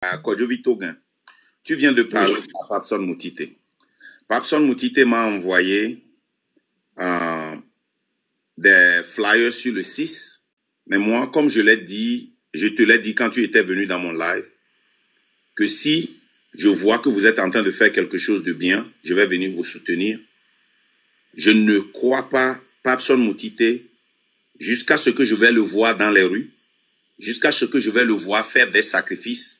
à Kodjovi Toguin. Tu viens de parler à Papson Moutité. Papson Moutité m'a envoyé des flyers sur le 6. Mais moi, comme je te l'ai dit quand tu étais venu dans mon live, que si je vois que vous êtes en train de faire quelque chose de bien, je vais venir vous soutenir. Je ne crois pas Papson Moutité jusqu'à ce que je vais le voir dans les rues, jusqu'à ce que je vais le voir faire des sacrifices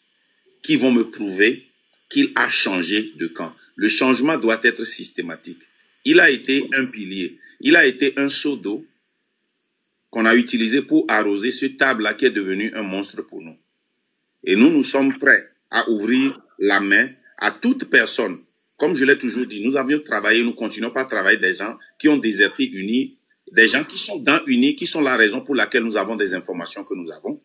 qui vont me prouver qu'il a changé de camp. Le changement doit être systématique. Il a été un pilier, il a été un seau d'eau qu'on a utilisé pour arroser ce table-là qui est devenu un monstre pour nous. Et nous sommes prêts à ouvrir la main à toute personne. Comme je l'ai toujours dit, nous avions travaillé, nous continuons pas à travailler des gens qui ont déserté Uni, des gens qui sont dans Uni, qui sont la raison pour laquelle nous avons des informations que nous avons.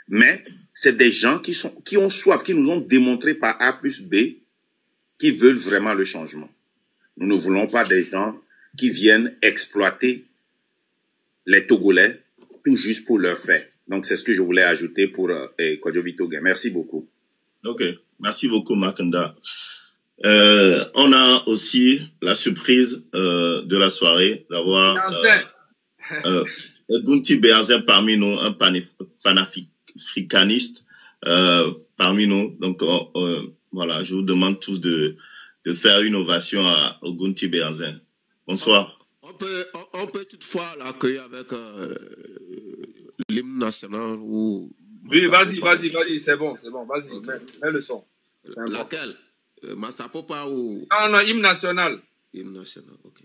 Mais c'est des gens qui ont soif, qui nous ont démontré par A plus B qui veulent vraiment le changement. Nous ne voulons pas des gens qui viennent exploiter les Togolais tout juste pour leur faire. Donc, c'est ce que je voulais ajouter pour Kodjovi Toguin. Merci beaucoup. Ok, merci beaucoup, Makanda. On a aussi la surprise de la soirée d'avoir Gunti Beazen parmi nous, un panafricaniste parmi nous. Donc, voilà, je vous demande tous de faire une ovation à Gunti Beazen. Bonsoir. On peut toutefois l'accueillir avec l'hymne national ou... Oui, vas-y, c'est bon, vas-y, okay. mets le son. Laquelle Master Popa ou... Non, hymne national. Hymne national, ok.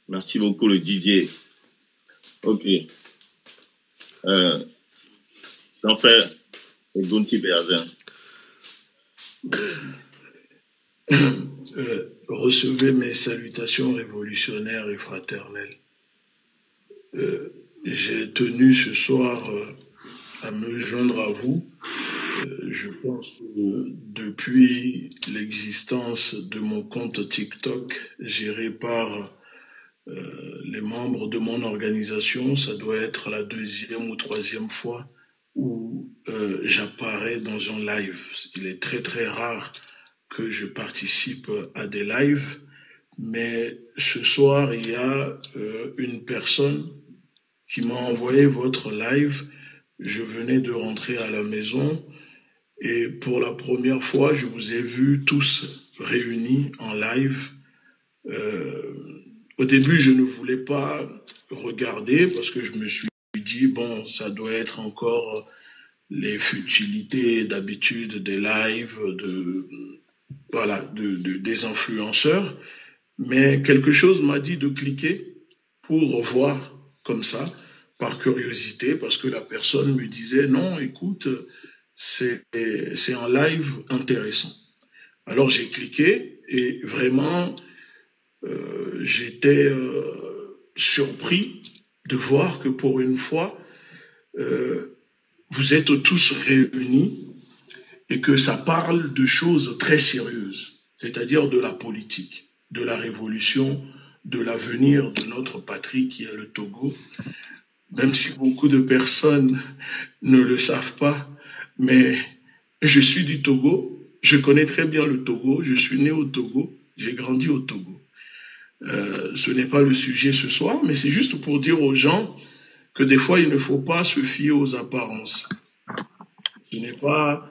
Merci beaucoup, le Didier. Ok. J'en fais Gunti Beazen. Recevez mes salutations révolutionnaires et fraternelles. J'ai tenu ce soir à me joindre à vous. Je pense que depuis l'existence de mon compte TikTok géré par les membres de mon organisation, ça doit être la 2e ou 3e fois où j'apparais dans un live. Il est très très rare que je participe à des lives, mais ce soir, il y a une personne qui m'a envoyé votre live. Je venais de rentrer à la maison et pour la première fois, je vous ai vus tous réunis en live. Au début, je ne voulais pas regarder parce que je me suis dit, bon, ça doit être encore les futilités d'habitude des lives, des influenceurs. Mais quelque chose m'a dit de cliquer pour voir comme ça, par curiosité, parce que la personne me disait, non, écoute, c'est un live intéressant. Alors j'ai cliqué et vraiment... j'étais surpris de voir que pour une fois, vous êtes tous réunis et que ça parle de choses très sérieuses, c'est-à-dire de la politique, de la révolution, de l'avenir de notre patrie qui est le Togo. Même si beaucoup de personnes ne le savent pas, mais je suis du Togo, je connais très bien le Togo, je suis né au Togo, j'ai grandi au Togo. Ce n'est pas le sujet ce soir, mais c'est juste pour dire aux gens que des fois, il ne faut pas se fier aux apparences. Ce n'est pas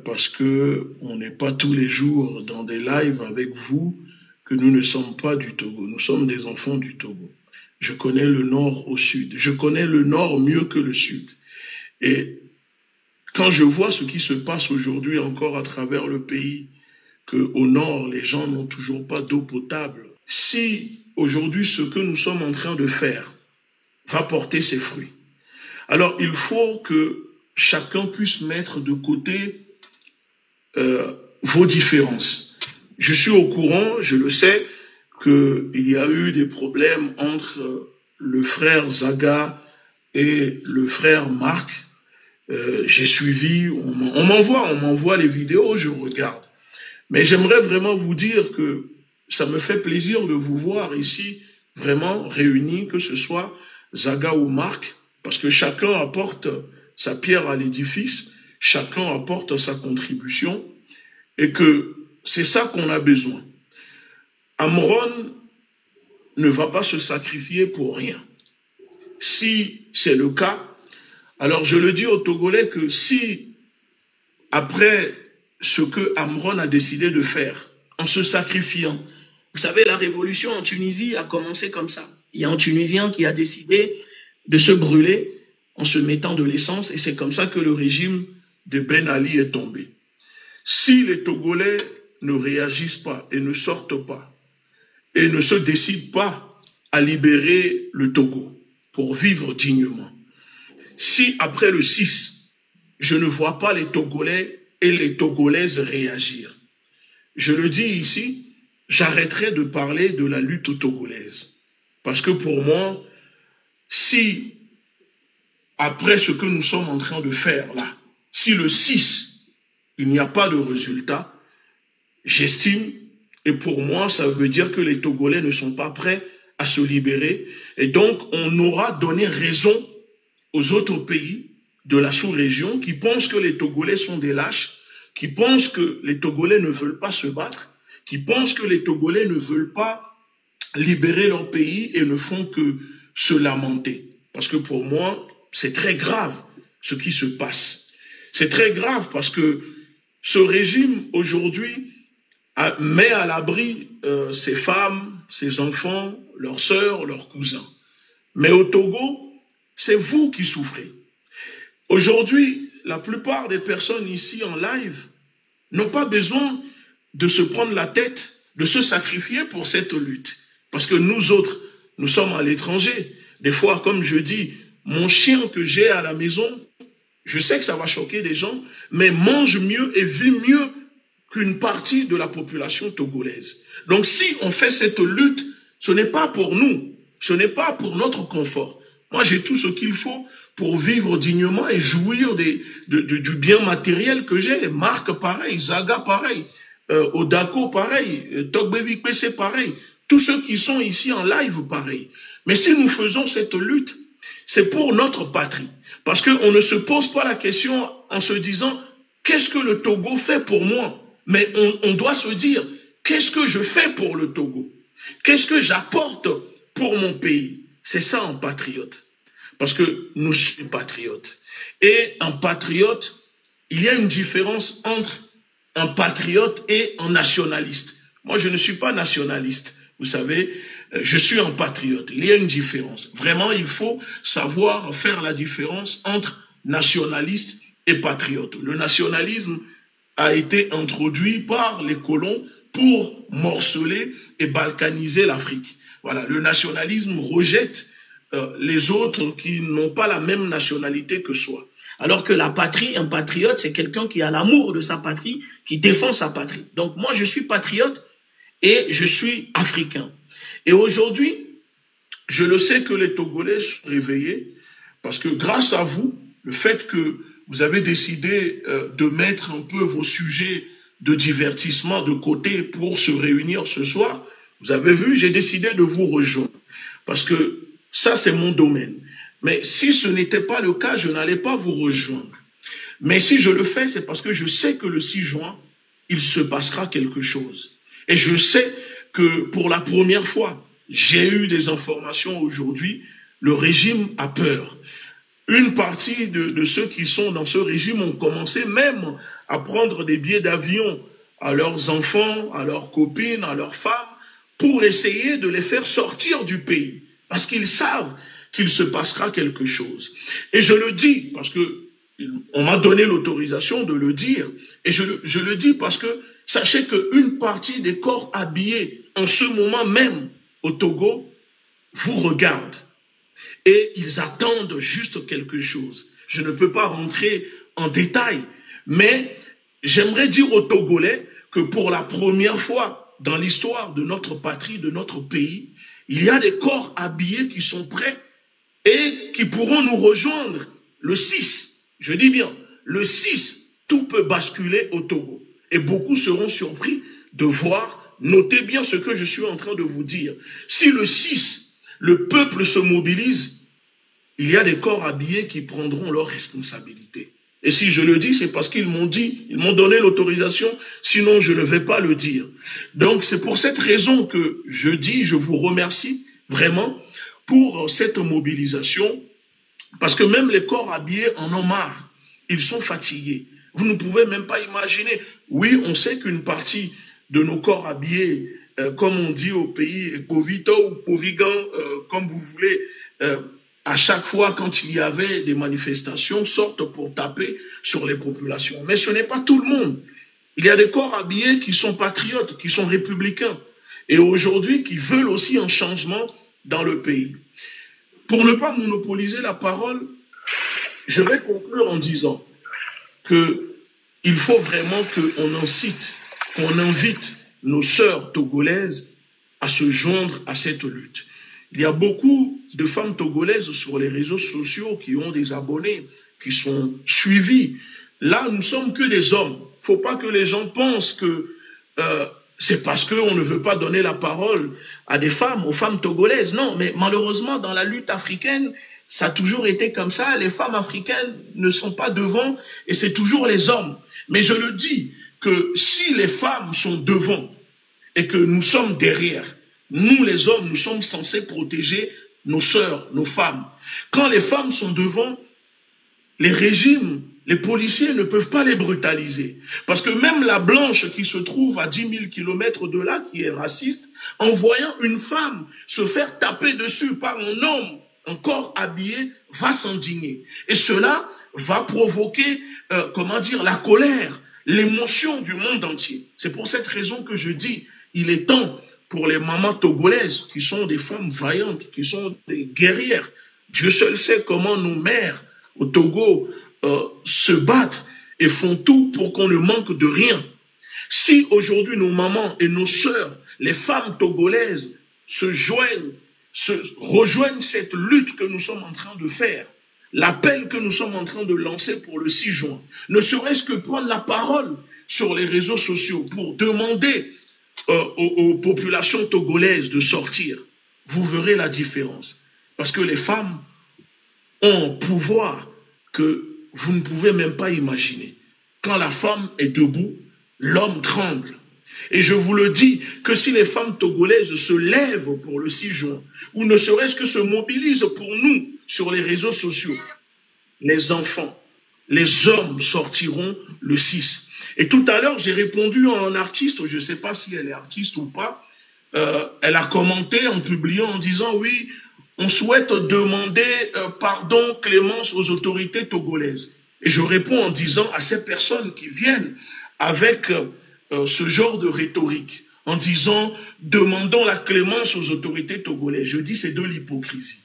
parce que on n'est pas tous les jours dans des lives avec vous, que nous ne sommes pas du Togo. Nous sommes des enfants du Togo. Je connais le nord au sud. Je connais le nord mieux que le sud. Et quand je vois ce qui se passe aujourd'hui encore à travers le pays, qu'au nord, les gens n'ont toujours pas d'eau potable, si aujourd'hui ce que nous sommes en train de faire va porter ses fruits, alors il faut que chacun puisse mettre de côté vos différences. Je suis au courant, je le sais, qu'il y a eu des problèmes entre le frère Zaga et le frère Marc. J'ai suivi, on m'envoie les vidéos, je regarde. Mais j'aimerais vraiment vous dire que ça me fait plaisir de vous voir ici, vraiment réunis, que ce soit Zaga ou Marc, parce que chacun apporte sa pierre à l'édifice, chacun apporte sa contribution, et que c'est ça qu'on a besoin. Amron ne va pas se sacrifier pour rien. Si c'est le cas, alors je le dis aux Togolais que si, après ce que Amron a décidé de faire, en se sacrifiant, vous savez, la révolution en Tunisie a commencé comme ça. Il y a un Tunisien qui a décidé de se brûler en se mettant de l'essence, et c'est comme ça que le régime de Ben Ali est tombé. Si les Togolais ne réagissent pas et ne sortent pas, et ne se décident pas à libérer le Togo pour vivre dignement, si après le 6, je ne vois pas les Togolais et les Togolaises réagir, je le dis ici, j'arrêterai de parler de la lutte togolaise. Parce que pour moi, si après ce que nous sommes en train de faire là, si le 6, il n'y a pas de résultat, j'estime, et pour moi, ça veut dire que les Togolais ne sont pas prêts à se libérer. Et donc, on aura donné raison aux autres pays de la sous-région qui pensent que les Togolais sont des lâches, qui pensent que les Togolais ne veulent pas se battre, qui pensent que les Togolais ne veulent pas libérer leur pays et ne font que se lamenter. Parce que pour moi, c'est très grave ce qui se passe. C'est très grave parce que ce régime, aujourd'hui, met à l'abri ses femmes, ses enfants, leurs sœurs, leurs cousins. Mais au Togo, c'est vous qui souffrez. Aujourd'hui, la plupart des personnes ici en live n'ont pas besoin de se prendre la tête, de se sacrifier pour cette lutte. Parce que nous autres, nous sommes à l'étranger. Des fois, comme je dis, mon chien que j'ai à la maison, je sais que ça va choquer des gens, mais mange mieux et vit mieux qu'une partie de la population togolaise. Donc si on fait cette lutte, ce n'est pas pour nous, ce n'est pas pour notre confort. Moi, j'ai tout ce qu'il faut pour vivre dignement et jouir du bien matériel que j'ai. Marc, pareil, Zaga, pareil, Odako, pareil, Togbevik PC, pareil. Tous ceux qui sont ici en live, pareil. Mais si nous faisons cette lutte, c'est pour notre patrie. Parce qu'on ne se pose pas la question en se disant « Qu'est-ce que le Togo fait pour moi ?» Mais on doit se dire « Qu'est-ce que je fais pour le Togo? Qu'est-ce que j'apporte pour mon pays ?» C'est ça un patriote. Parce que nous sommes patriotes. Et un patriote, il y a une différence entre un patriote et un nationaliste. Moi, je ne suis pas nationaliste. Vous savez, je suis un patriote. Il y a une différence. Vraiment, il faut savoir faire la différence entre nationaliste et patriote. Le nationalisme a été introduit par les colons pour morceler et balkaniser l'Afrique. Voilà, le nationalisme rejette les autres qui n'ont pas la même nationalité que soi. Alors que la patrie, un patriote, c'est quelqu'un qui a l'amour de sa patrie, qui défend sa patrie. Donc moi, je suis patriote et je suis africain. Et aujourd'hui, je le sais que les Togolais sont réveillés parce que grâce à vous, le fait que vous avez décidé de mettre un peu vos sujets de divertissement de côté pour se réunir ce soir, vous avez vu, j'ai décidé de vous rejoindre. Parce que ça, c'est mon domaine. Mais si ce n'était pas le cas, je n'allais pas vous rejoindre. Mais si je le fais, c'est parce que je sais que le 6 juin, il se passera quelque chose. Et je sais que pour la première fois, j'ai eu des informations aujourd'hui, le régime a peur. une partie de ceux qui sont dans ce régime ont commencé même à prendre des billets d'avion à leurs enfants, à leurs copines, à leurs femmes, pour essayer de les faire sortir du pays. Parce qu'ils savent qu'il se passera quelque chose. Et je le dis parce que on m'a donné l'autorisation de le dire. Et je le dis parce que sachez qu'une partie des corps habillés en ce moment même au Togo vous regardent. Et ils attendent juste quelque chose. Je ne peux pas rentrer en détail, mais j'aimerais dire aux Togolais que pour la première fois dans l'histoire de notre patrie, de notre pays, il y a des corps habillés qui sont prêts et qui pourront nous rejoindre le 6. Je dis bien, le 6, tout peut basculer au Togo. Et beaucoup seront surpris de voir, notez bien ce que je suis en train de vous dire. Si le 6, le peuple se mobilise, il y a des corps habillés qui prendront leurs responsabilités. Et si je le dis, c'est parce qu'ils m'ont dit, ils m'ont donné l'autorisation, sinon je ne vais pas le dire. Donc c'est pour cette raison que je dis, je vous remercie vraiment pour cette mobilisation, parce que même les corps habillés en ont marre, ils sont fatigués. Vous ne pouvez même pas imaginer. Oui, on sait qu'une partie de nos corps habillés, comme on dit au pays, Povito ou Povigan, comme vous voulez, à chaque fois quand il y avait des manifestations, sortent pour taper sur les populations. Mais ce n'est pas tout le monde. Il y a des corps habillés qui sont patriotes, qui sont républicains, et aujourd'hui qui veulent aussi un changement dans le pays. Pour ne pas monopoliser la parole, je vais conclure en disant qu'il faut vraiment qu'on incite, qu'on invite nos sœurs togolaises à se joindre à cette lutte. Il y a beaucoup de femmes togolaises sur les réseaux sociaux qui ont des abonnés, qui sont suivis. Là, nous ne sommes que des hommes. Il ne faut pas que les gens pensent que c'est parce qu'on ne veut pas donner la parole à des femmes, aux femmes togolaises. Non, mais malheureusement, dans la lutte africaine, ça a toujours été comme ça. Les femmes africaines ne sont pas devant et c'est toujours les hommes. Mais je le dis que si les femmes sont devant et que nous sommes derrière, nous les hommes, nous sommes censés protéger nos sœurs, nos femmes. Quand les femmes sont devant, les régimes, les policiers ne peuvent pas les brutaliser. Parce que même la blanche qui se trouve à 10 000 kilomètres de là, qui est raciste, en voyant une femme se faire taper dessus par un homme, un corps habillé, va s'indigner. Et cela va provoquer, la colère, l'émotion du monde entier. C'est pour cette raison que je dis, il est temps pour les mamans togolaises, qui sont des femmes vaillantes, qui sont des guerrières. Dieu seul sait comment nos mères au Togo se battent et font tout pour qu'on ne manque de rien. Si aujourd'hui nos mamans et nos sœurs, les femmes togolaises, rejoignent cette lutte que nous sommes en train de faire, l'appel que nous sommes en train de lancer pour le 6 juin, ne serait-ce que prendre la parole sur les réseaux sociaux pour demander aux populations togolaises de sortir, vous verrez la différence. Parce que les femmes ont un pouvoir que vous ne pouvez même pas imaginer. Quand la femme est debout, l'homme tremble. Et je vous le dis, que si les femmes togolaises se lèvent pour le 6 juin, ou ne serait-ce que se mobilisent pour nous sur les réseaux sociaux, les enfants, les hommes sortiront le 6. Et tout à l'heure, j'ai répondu à un artiste, je ne sais pas si elle est artiste ou pas, elle a commenté en publiant en disant, oui, on souhaite demander pardon, clémence aux autorités togolaises. Et je réponds en disant à ces personnes qui viennent avec ce genre de rhétorique, en disant, demandons la clémence aux autorités togolaises. Je dis, c'est de l'hypocrisie.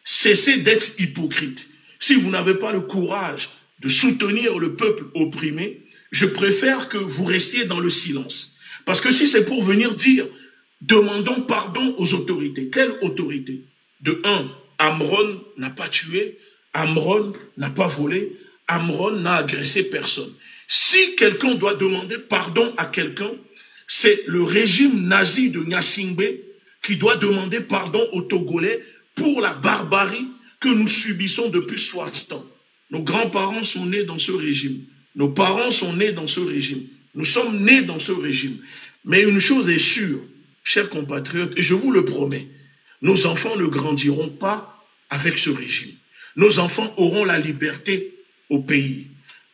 Cessez d'être hypocrite. Si vous n'avez pas le courage de soutenir le peuple opprimé, je préfère que vous restiez dans le silence. Parce que si c'est pour venir dire, demandons pardon aux autorités. Quelle autorité? De un, Amron n'a pas tué, Amron n'a pas volé, Amron n'a agressé personne. Si quelqu'un doit demander pardon à quelqu'un, c'est le régime nazi de Gnassingbé qui doit demander pardon aux Togolais pour la barbarie que nous subissons depuis 60 ans. Nos grands-parents sont nés dans ce régime. Nos parents sont nés dans ce régime. Nous sommes nés dans ce régime. Mais une chose est sûre, chers compatriotes, et je vous le promets, nos enfants ne grandiront pas avec ce régime. nos enfants auront la liberté au pays.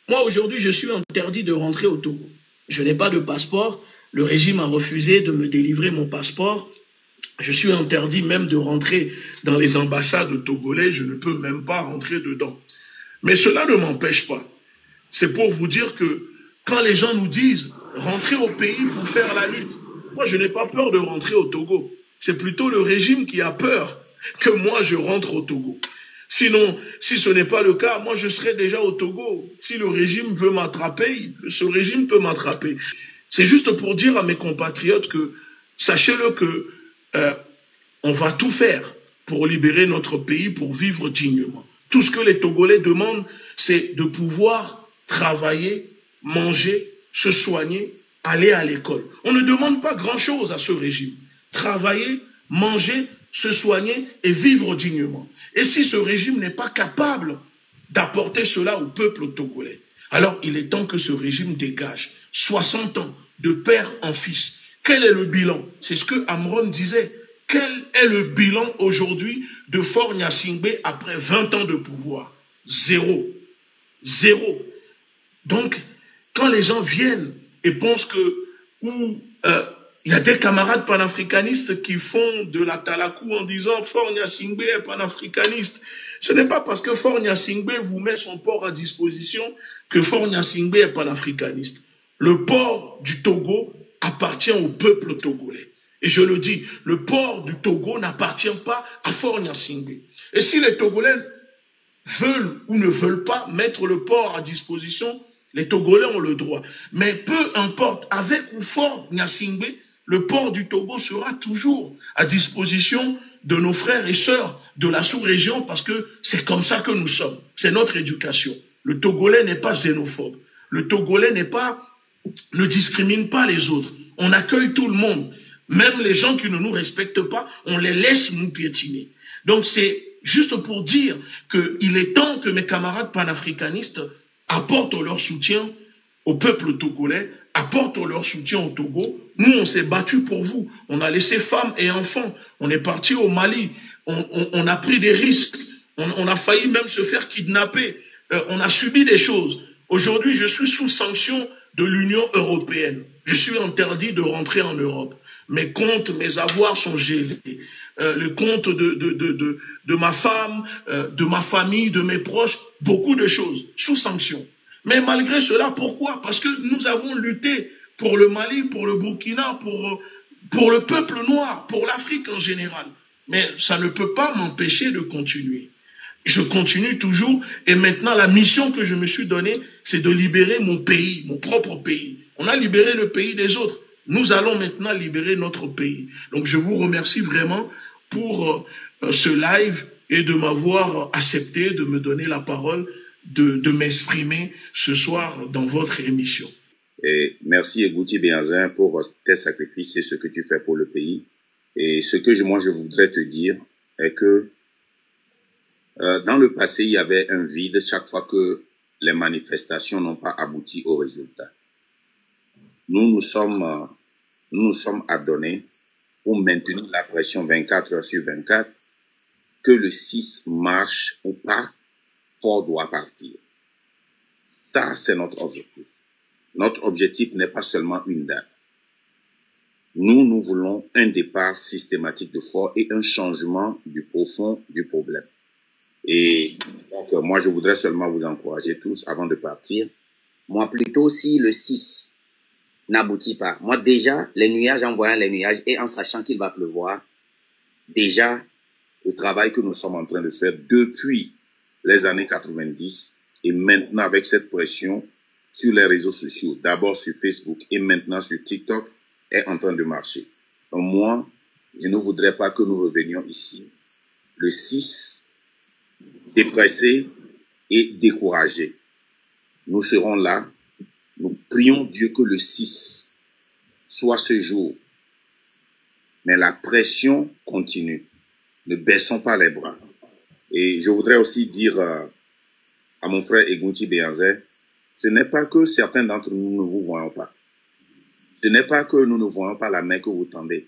Moi, aujourd'hui, je suis interdit de rentrer au Togo. Je n'ai pas de passeport. Le régime a refusé de me délivrer mon passeport. Je suis interdit même de rentrer dans les ambassades togolais. Je ne peux même pas rentrer dedans. Mais cela ne m'empêche pas. C'est pour vous dire que quand les gens nous disent « rentrez au pays pour faire la lutte », moi, je n'ai pas peur de rentrer au Togo. C'est plutôt le régime qui a peur que moi, je rentre au Togo. Sinon, si ce n'est pas le cas, moi, je serai déjà au Togo. Si le régime veut m'attraper, ce régime peut m'attraper. C'est juste pour dire à mes compatriotes que, sachez-le que on va tout faire pour libérer notre pays, pour vivre dignement. Tout ce que les Togolais demandent, c'est de pouvoir travailler, manger, se soigner, aller à l'école. On ne demande pas grand-chose à ce régime. Travailler, manger, se soigner et vivre dignement. Et si ce régime n'est pas capable d'apporter cela au peuple togolais, alors il est temps que ce régime dégage. 60 ans de père en fils. Quel est le bilan? C'est ce que Amron disait. Quel est le bilan aujourd'hui de Faure Gnassingbé après 20 ans de pouvoir? Zéro. Zéro. Donc, quand les gens viennent et pensent que il y a des camarades panafricanistes qui font de la talakou en disant Faure Gnassingbé est panafricaniste. Ce n'est pas parce que Faure Gnassingbé vous met son port à disposition que Faure Gnassingbé est panafricaniste. Le port du Togo appartient au peuple togolais. Et je le dis, le port du Togo n'appartient pas à Faure Gnassingbé. Et si les Togolais veulent ou ne veulent pas mettre le port à disposition, les Togolais ont le droit. Mais peu importe, avec ou Faure Gnassingbé, le port du Togo sera toujours à disposition de nos frères et sœurs de la sous-région parce que c'est comme ça que nous sommes. C'est notre éducation. Le Togolais n'est pas xénophobe. Le Togolais ne discrimine pas les autres. On accueille tout le monde. Même les gens qui ne nous respectent pas, on les laisse nous piétiner. Donc c'est juste pour dire qu'il est temps que mes camarades panafricanistes apportent leur soutien au peuple togolais, apportent leur soutien au Togo. Nous, on s'est battus pour vous. On a laissé femmes et enfants. On est parti au Mali. On a pris des risques. On a failli même se faire kidnapper. On a subi des choses. Aujourd'hui, je suis sous sanction de l'Union européenne. Je suis interdit de rentrer en Europe. Mes comptes, mes avoirs sont gelés. Le compte de ma femme, de ma famille, de mes proches, beaucoup de choses, sous sanction. Mais malgré cela, pourquoi? Parce que nous avons lutté pour le Mali, pour le Burkina, pour le peuple noir, pour l'Afrique en général. Mais ça ne peut pas m'empêcher de continuer. Je continue toujours et maintenant la mission que je me suis donnée, c'est de libérer mon pays, mon propre pays. On a libéré le pays des autres. Nous allons maintenant libérer notre pays. Donc je vous remercie vraiment pour ce live et de m'avoir accepté, de me donner la parole, de m'exprimer ce soir dans votre émission. Et merci Egouti Béhanzin pour tes sacrifices et ce que tu fais pour le pays. Et ce que moi je voudrais te dire est que dans le passé, il y avait un vide chaque fois que les manifestations n'ont pas abouti au résultat. Nous nous sommes adonnés pour maintenir la pression 24 heures sur 24, que le 6 marche ou pas, Faure doit partir. Ça, c'est notre objectif. Notre objectif n'est pas seulement une date. Nous voulons un départ systématique de Faure et un changement du profond du problème. Et donc, moi, je voudrais seulement vous encourager tous avant de partir. Moi, plutôt, si le 6 n'aboutit pas. Moi, déjà, les nuages, en voyant les nuages et en sachant qu'il va pleuvoir, déjà, le travail que nous sommes en train de faire depuis les années 90 et maintenant avec cette pression sur les réseaux sociaux, d'abord sur Facebook et maintenant sur TikTok, est en train de marcher. Donc moi, je ne voudrais pas que nous revenions ici le 6 dépressés et découragés. Nous serons là. Nous prions Dieu que le 6 soit ce jour. Mais la pression continue. Ne baissons pas les bras. Et je voudrais aussi dire à mon frère Egouti Béhanzin, ce n'est pas que certains d'entre nous ne vous voyons pas. Ce n'est pas que nous ne voyons pas la main que vous tendez.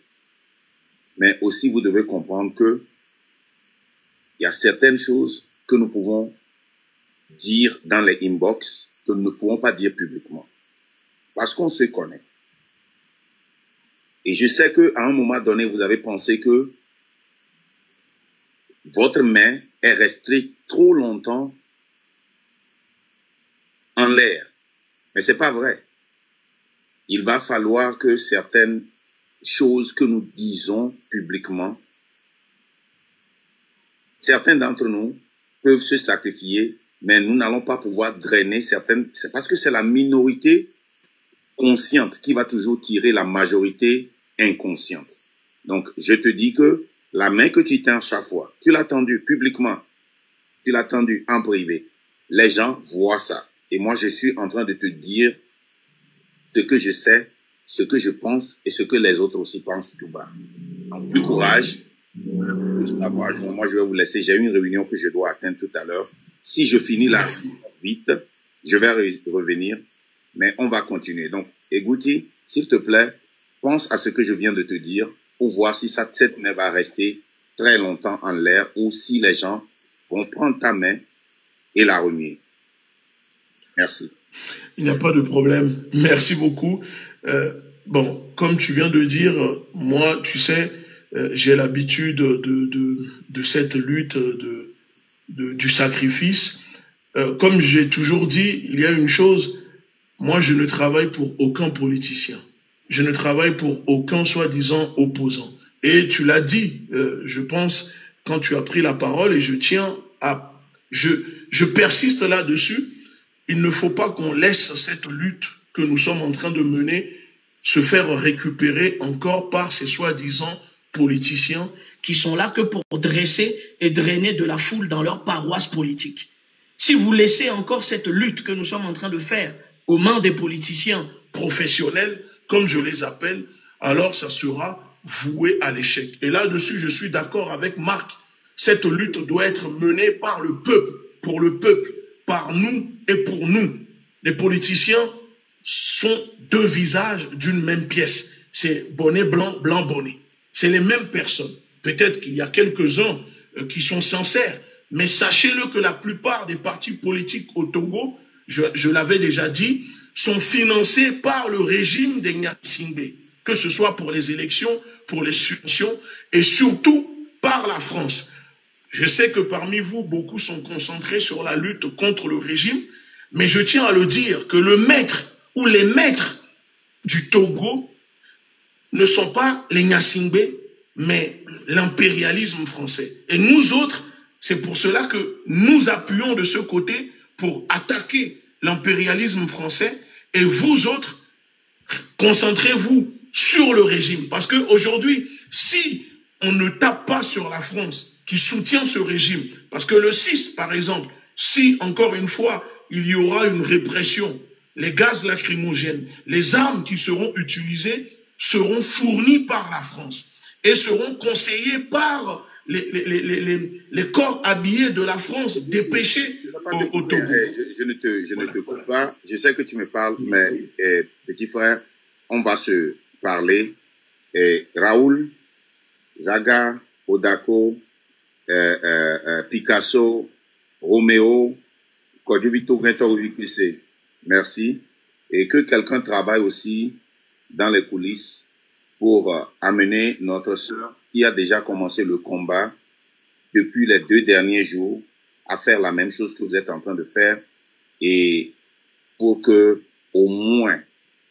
Mais aussi vous devez comprendre que il y a certaines choses que nous pouvons dire dans les inbox que nous ne pouvons pas dire publiquement. Parce qu'on se connaît. Et je sais qu'à un moment donné, vous avez pensé que votre main est restée trop longtemps en l'air. Mais c'est pas vrai. Il va falloir que certaines choses que nous disons publiquement, certains d'entre nous peuvent se sacrifier, mais nous n'allons pas pouvoir drainer certaines. C'est parce que c'est la minorité consciente qui va toujours tirer la majorité inconsciente. Donc, je te dis que la main que tu tends chaque fois, tu l'as tendue publiquement, tu l'as tendue en privé. Les gens voient ça. Et moi, je suis en train de te dire ce que je sais, ce que je pense et ce que les autres aussi pensent tout bas. Donc, plus courage. Moi, je vais vous laisser. J'ai une réunion que je dois atteindre tout à l'heure. Si je finis là vite, je vais revenir, mais on va continuer. Donc, Egouti, s'il te plaît, pense à ce que je viens de te dire pour voir si cette main va rester très longtemps en l'air ou si les gens vont prendre ta main et la remuer. Merci. Il n'y a pas de problème. Merci beaucoup. Bon, comme tu viens de dire, moi, tu sais, j'ai l'habitude de cette lutte, du sacrifice. Comme j'ai toujours dit, il y a une chose, moi, je ne travaille pour aucun politicien. Je ne travaille pour aucun soi-disant opposant. Et tu l'as dit, je pense, quand tu as pris la parole, et je tiens à... Je persiste là-dessus. Il ne faut pas qu'on laisse cette lutte que nous sommes en train de mener se faire récupérer encore par ces soi-disant politiciens qui sont là que pour dresser et drainer de la foule dans leur paroisse politique. Si vous laissez encore cette lutte que nous sommes en train de faire aux mains des politiciens professionnels, comme je les appelle, alors ça sera voué à l'échec. Et là-dessus, je suis d'accord avec Marc. Cette lutte doit être menée par le peuple, pour le peuple, par nous et pour nous. Les politiciens sont deux visages d'une même pièce. C'est bonnet blanc, blanc bonnet. C'est les mêmes personnes. Peut-être qu'il y a quelques-uns qui sont sincères, mais sachez-le que la plupart des partis politiques au Togo, je l'avais déjà dit, sont financés par le régime des Nyasingbe, que ce soit pour les élections, pour les subventions, et surtout par la France. Je sais que parmi vous, beaucoup sont concentrés sur la lutte contre le régime, mais je tiens à le dire que le maître ou les maîtres du Togo ne sont pas les Nyasingbe, mais l'impérialisme français. Et nous autres, c'est pour cela que nous appuyons de ce côté pour attaquer l'impérialisme français. Et vous autres, concentrez-vous sur le régime. Parce qu'aujourd'hui, si on ne tape pas sur la France qui soutient ce régime, parce que le 6, par exemple, si, encore une fois, il y aura une répression, les gaz lacrymogènes, les armes qui seront utilisées seront fournies par la France et seront conseillées par les corps habillés de la France dépêchés au Togo. Je ne te coupe pas. Je sais que tu me parles, mais petit frère, on va se parler. Raoul, Zaga, Odako, Picasso, Roméo, Kodjuvito, merci. Et que quelqu'un travaille aussi dans les coulisses pour amener notre sœur qui a déjà commencé le combat depuis les 2 derniers jours à faire la même chose que vous êtes en train de faire et pour que au moins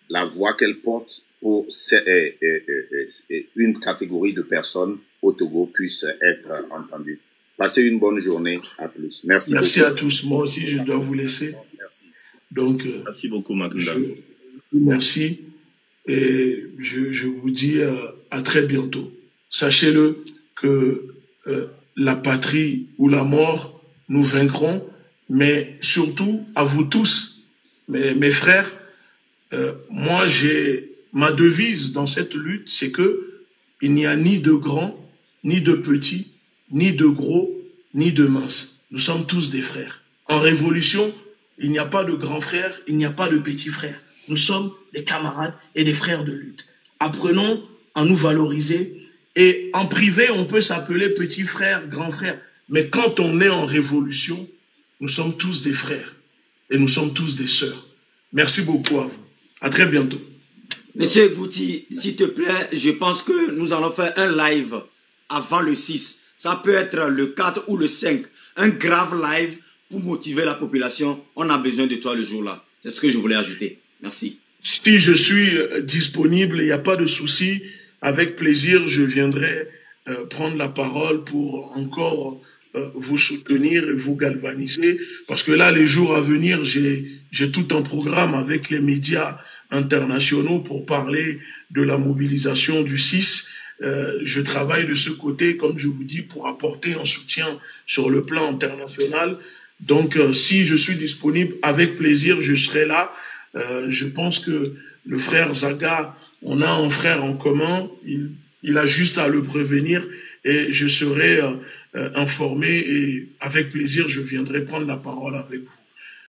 la voix qu'elle porte pour une catégorie de personnes au Togo puisse être entendue. Passez une bonne journée. À plus. Merci. Merci beaucoup. à tous. Moi aussi, je dois vous laisser. Merci. Donc, merci beaucoup, Makunda. Merci. Et je vous dis à très bientôt. Sachez-le que la patrie ou la mort, nous vaincrons, mais surtout à vous tous, mes frères, moi ma devise dans cette lutte, c'est que il n'y a ni de grands, ni de petits, ni de gros, ni de minces. Nous sommes tous des frères. En révolution, il n'y a pas de grands frères, il n'y a pas de petits frères. Nous sommes des camarades et des frères de lutte. Apprenons à nous valoriser. Et en privé, on peut s'appeler petit frère, grand frère. Mais quand on est en révolution, nous sommes tous des frères et nous sommes tous des sœurs. Merci beaucoup à vous. À très bientôt. Monsieur Gouti, s'il te plaît, je pense que nous allons faire un live avant le 6. Ça peut être le 4 ou le 5. Un grave live pour motiver la population. On a besoin de toi le jour-là. C'est ce que je voulais ajouter. Merci. Si je suis disponible, il n'y a pas de souci. Avec plaisir, je viendrai prendre la parole pour encore vous soutenir et vous galvaniser. Parce que là, les jours à venir, j'ai tout un programme avec les médias internationaux pour parler de la mobilisation du 6. Je travaille de ce côté, comme je vous dis, pour apporter un soutien sur le plan international. Donc, si je suis disponible, avec plaisir, je serai là. Je pense que le frère Zaga, on a un frère en commun. Il a juste à le prévenir et je serai informé et avec plaisir, je viendrai prendre la parole avec vous.